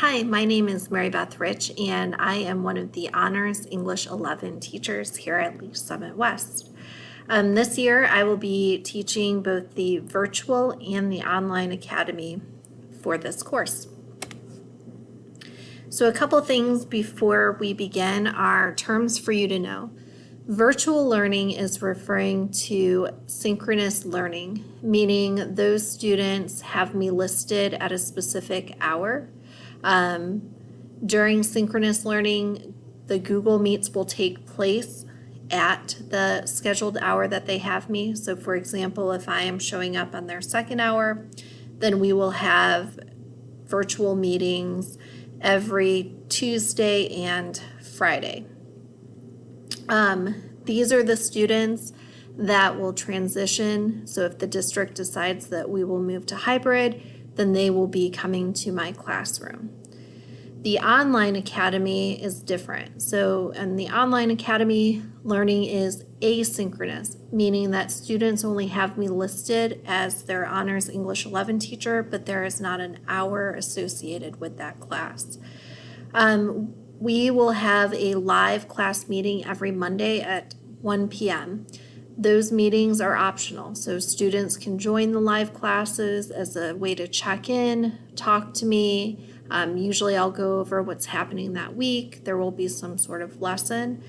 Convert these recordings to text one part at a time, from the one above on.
Hi, my name is Mary Beth Rich, and I am one of the Honors English 11 teachers here at Leaf Summit West. This year, I will be teaching both the virtual and the online academy for this course. So a couple things before we begin are terms for you to know. Virtual learning is referring to synchronous learning, meaning those students have me listed at a specific hour. During synchronous learning, the Google Meets will take place at the scheduled hour that they have me. So for example, if I am showing up on their second hour, then we will have virtual meetings every Tuesday and Friday. These are the students that will transition. So if the district decides that we will move to hybrid, then they will be coming to my classroom. The online academy is different. So in the online academy, learning is asynchronous, meaning that students only have me listed as their Honors English 11 teacher, but there is not an hour associated with that class. We will have a live class meeting every Monday at 1 p.m. Those meetings are optional, so students can join the live classes as a way to check in, talk to me. Usually I'll go over what's happening that week. There will be some sort of lesson.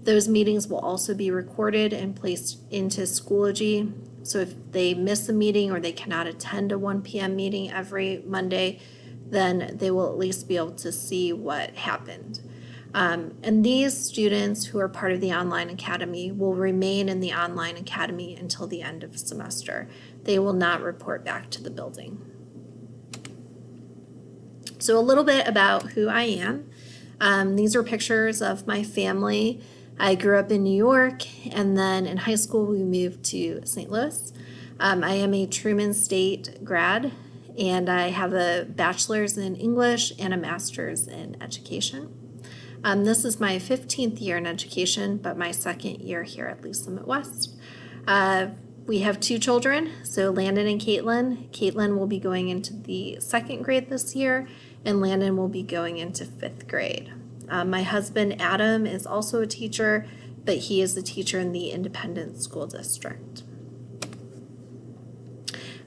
Those meetings will also be recorded and placed into Schoology. So if they miss a meeting or they cannot attend a 1 p.m. meeting every Monday, then they will at least be able to see what happened. And these students who are part of the online academy will remain in the online academy until the end of the semester. They will not report back to the building. So a little bit about who I am. These are pictures of my family. I grew up in New York, and then in high school we moved to St. Louis. I am a Truman State grad, and I have a bachelor's in English and a master's in education. This is my 15th year in education, but my second year here at Leaf Summit West. We have two children, so Landon and Caitlin. Caitlin will be going into the second grade this year, and Landon will be going into fifth grade. My husband, Adam, is also a teacher, but he is a teacher in the independent school district.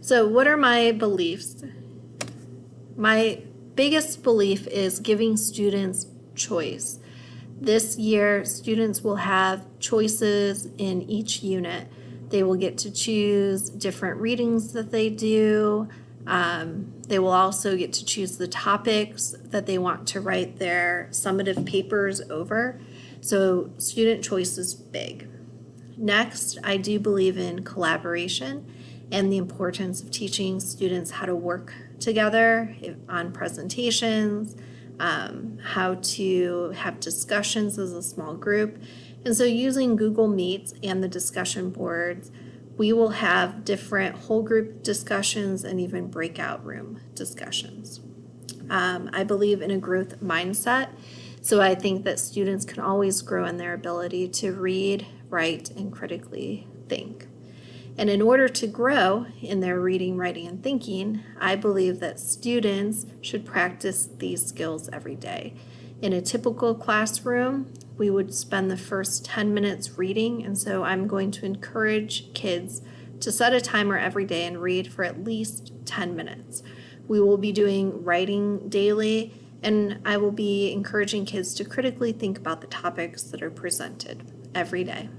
So what are my beliefs? My biggest belief is giving students choice. This year, students will have choices in each unit. They will get to choose different readings that they do. They will also get to choose the topics that they want to write their summative papers over. So student choice is big. Next, I do believe in collaboration and the importance of teaching students how to work together on presentations, how to have discussions as a small group. And so using Google Meets and the discussion boards, we will have different whole group discussions and even breakout room discussions. I believe in a growth mindset, so I think that students can always grow in their ability to read, write, and critically think. And in order to grow in their reading, writing, and thinking, I believe that students should practice these skills every day. In a typical classroom, we would spend the first 10 minutes reading, and so I'm going to encourage kids to set a timer every day and read for at least 10 minutes. We will be doing writing daily, and I will be encouraging kids to critically think about the topics that are presented every day.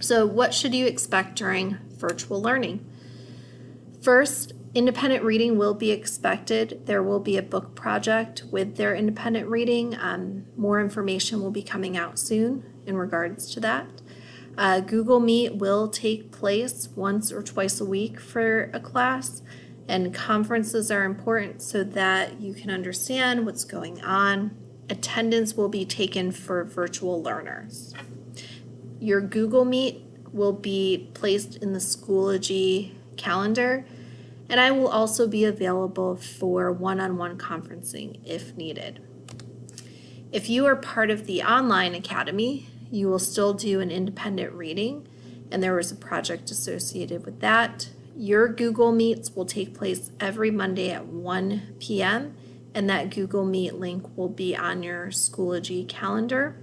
So what should you expect during virtual learning? First, independent reading will be expected. There will be a book project with their independent reading. More information will be coming out soon in regards to that. Google Meet will take place once or twice a week for a class, and conferences are important so that you can understand what's going on. Attendance will be taken for virtual learners. Your Google Meet will be placed in the Schoology calendar, and I will also be available for one-on-one conferencing if needed. If you are part of the online academy, you will still do an independent reading, and there was a project associated with that. Your Google Meets will take place every Monday at 1 p.m. and that Google Meet link will be on your Schoology calendar.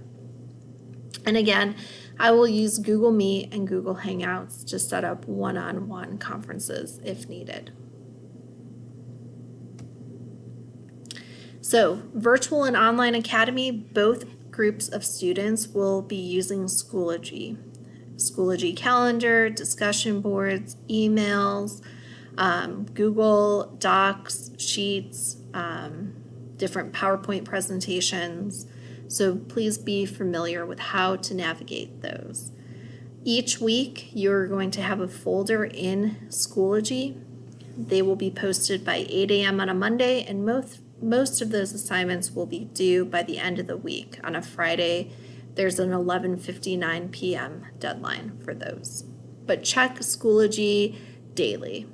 And again, I will use Google Meet and Google Hangouts to set up one-on-one conferences if needed. So, virtual and online academy, both groups of students will be using Schoology. Schoology calendar, discussion boards, emails, Google Docs, Sheets, different PowerPoint presentations. So please be familiar with how to navigate those. Each week, you're going to have a folder in Schoology. They will be posted by 8 a.m. on a Monday, and most of those assignments will be due by the end of the week. On a Friday, there's an 11:59 p.m. deadline for those. But check Schoology daily.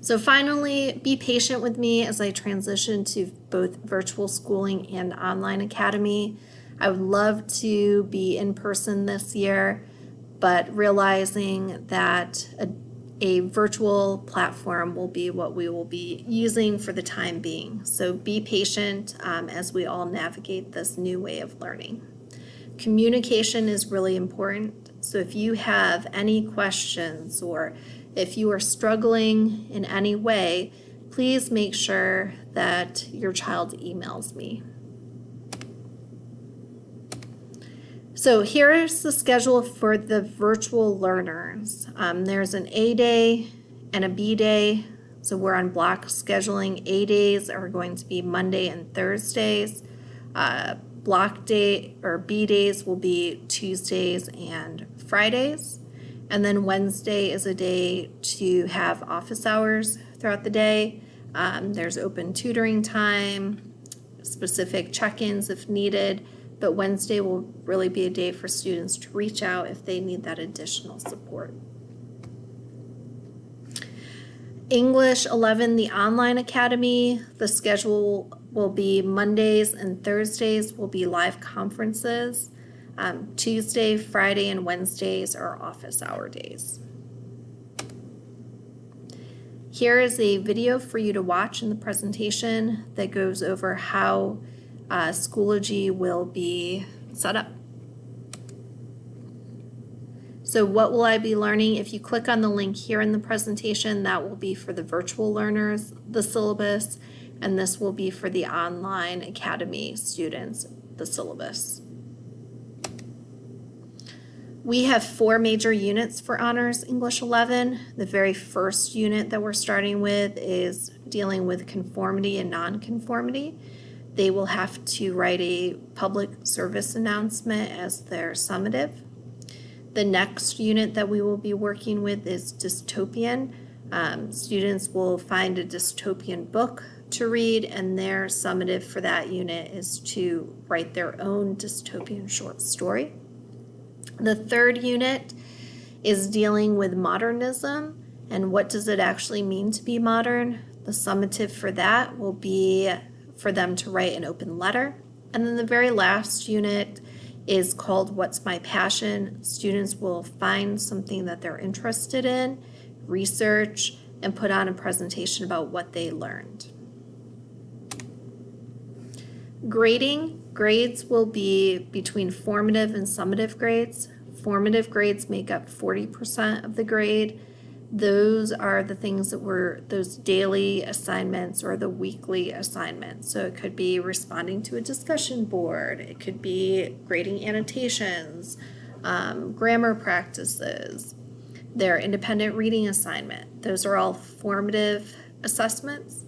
So finally, be patient with me as I transition to both virtual schooling and online academy. I would love to be in person this year, but realizing that a virtual platform will be what we will be using for the time being. So be patient as we all navigate this new way of learning. Communication is really important. So if you have any questions or if you are struggling in any way, please make sure that your child emails me. So here is the schedule for the virtual learners. There's an A day and a B day. So we're on block scheduling. A days are going to be Monday and Thursdays. Block day or B days will be Tuesdays and Fridays. And then Wednesday is a day to have office hours throughout the day. There's open tutoring time, specific check-ins if needed, but Wednesday will really be a day for students to reach out if they need that additional support. English 11, the online academy, the schedule will be Mondays and Thursdays will be live conferences. Tuesday, Friday, and Wednesdays are office hour days. Here is a video for you to watch in the presentation that goes over how Schoology will be set up. So what will I be learning? If you click on the link here in the presentation, that will be for the virtual learners, the syllabus, and this will be for the online academy students, the syllabus. We have 4 major units for Honors English 11. The very first unit that we're starting with is dealing with conformity and nonconformity. They will have to write a public service announcement as their summative. The next unit that we will be working with is dystopian. Students will find a dystopian book to read, and their summative for that unit is to write their own dystopian short story. The third unit is dealing with modernism and what does it actually mean to be modern. The summative for that will be for them to write an open letter. And then the very last unit is called What's My Passion? Students will find something that they're interested in, research, and put on a presentation about what they learned. Grading. Grades will be between formative and summative grades. Formative grades make up 40% of the grade. Those are the things that were those daily assignments or the weekly assignments. So it could be responding to a discussion board. It could be grading annotations, grammar practices, their independent reading assignment. Those are all formative assessments.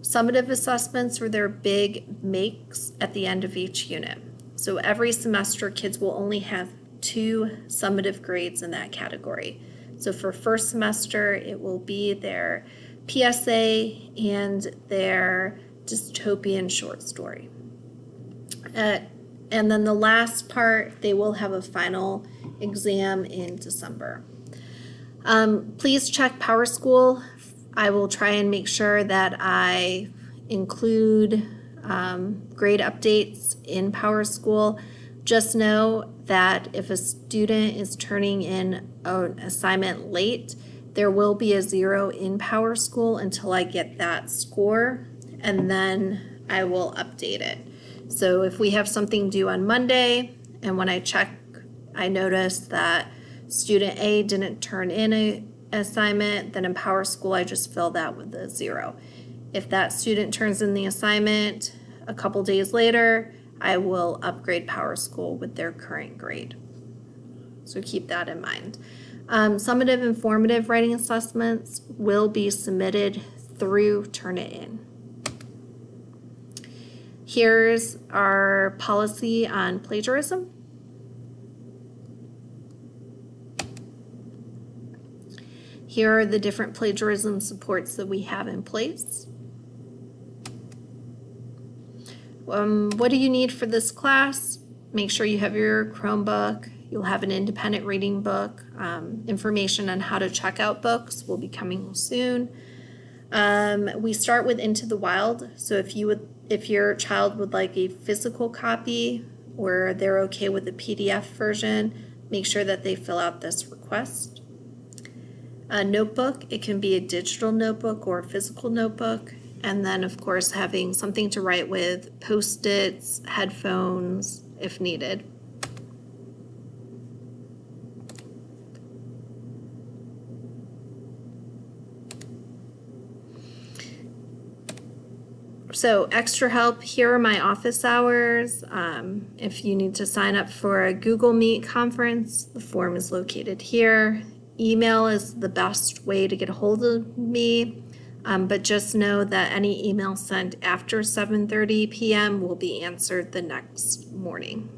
Summative assessments are their big makes at the end of each unit. So every semester, kids will only have 2 summative grades in that category. So for first semester, it will be their PSA and their dystopian short story. And then the last part, they will have a final exam in December. Please check PowerSchool. I will try and make sure that I include grade updates in PowerSchool. Just know that if a student is turning in an assignment late, there will be a 0 in PowerSchool until I get that score, and then I will update it. So if we have something due on Monday, and when I check, I notice that student A didn't turn in an assignment, then in PowerSchool I just fill that with a 0. If that student turns in the assignment a couple days later, I will upgrade PowerSchool with their current grade. So keep that in mind. Summative and formative writing assessments will be submitted through Turnitin. Here's our policy on plagiarism. Here are the different plagiarism supports that we have in place. What do you need for this class? Make sure you have your Chromebook. You'll have an independent reading book. Information on how to check out books will be coming soon. We start with Into the Wild. So if your child would like a physical copy or they're okay with the PDF version, make sure that they fill out this request. A notebook, it can be a digital notebook or a physical notebook. And then, of course, having something to write with, Post-its, headphones, if needed. So extra help, here are my office hours. If you need to sign up for a Google Meet conference, the form is located here. Email is the best way to get a hold of me. But just know that any email sent after 7:30 p.m. will be answered the next morning.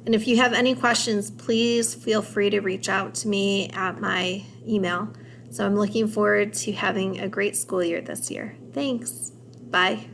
And if you have any questions, please feel free to reach out to me at my email. So I'm looking forward to having a great school year this year. Thanks. Bye.